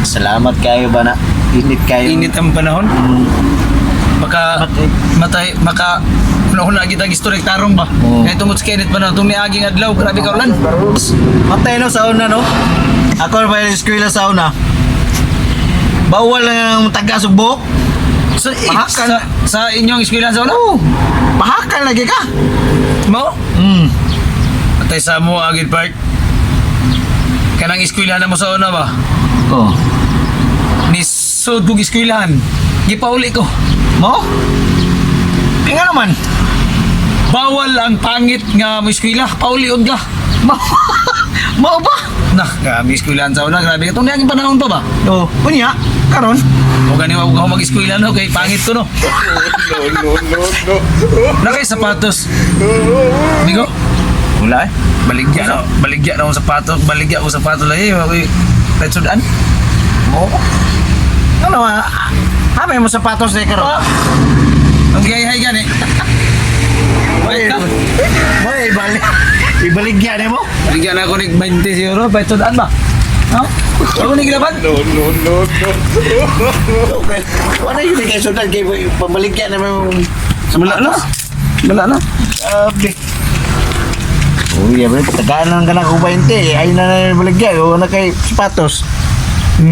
Salamat kayo ba na? Init kayo. Init ang panahon. Maka una-una kita gistorik tarong ba. Kaya tungod sa kinit pa na itong niaging adlaw, grabe ka ulan. Matay no sa una no? Ako pa yung eskwela sa una. Bawal lang ang taga-subok. Sa inyong eskwelahan sa una? Pahakan lagi ka. Mo? Atay sa mo agit part. Kanang eskwelahan na mo sa una ba? Oh. Ni sud kong eskwelahan. Gipauli ko. Mo? Nga naman. Bawal ang pangit nga mo eskwela. Pauliod ka. Mo ba? Nah, grabe eskwelahan sa una. Grabe. Itong niyaging panahon pa ba? Oh, unya. Karon. O gani wag ako mag-eskwela no kay pangit to no. No. Nakay sapatos. Bigo. Wala eh. Baligya na akong sapatos. Baligya akong sapatos lang eh. Kahit sudan. Mo? Ano ah? Hamay mo sapatos na karon. Ang gayay gani. Wait ka. May ibaligyan mo? Baligya na ako ni 20 euro. Kahit sudan ba? Ha? Ako ni gilaban? No. Okay. Wala yun kay sudan kay pamaligyan na mo. Wala na. Sabi. Uy, yabre, tagaan lang ka na kung 20. Ay na baligyan. O na kay sapatos. 20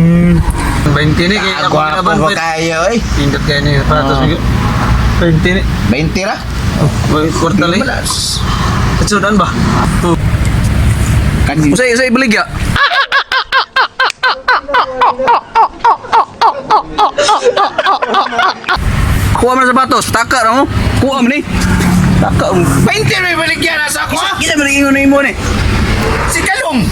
ni kay ako gilaban. Ako kayo eh. Pindot kayo ni sapatos. 20 ni. 20 ra? Kwartal eh. Kahit sudan ba? Kanina. Usay baligya. Kuha mo na sapatos, taka na mo. Kuha mo ni. Taka mo. 20 may baligyan na sa ako. Kita mo rin ingon na imo ni. Si Kalong.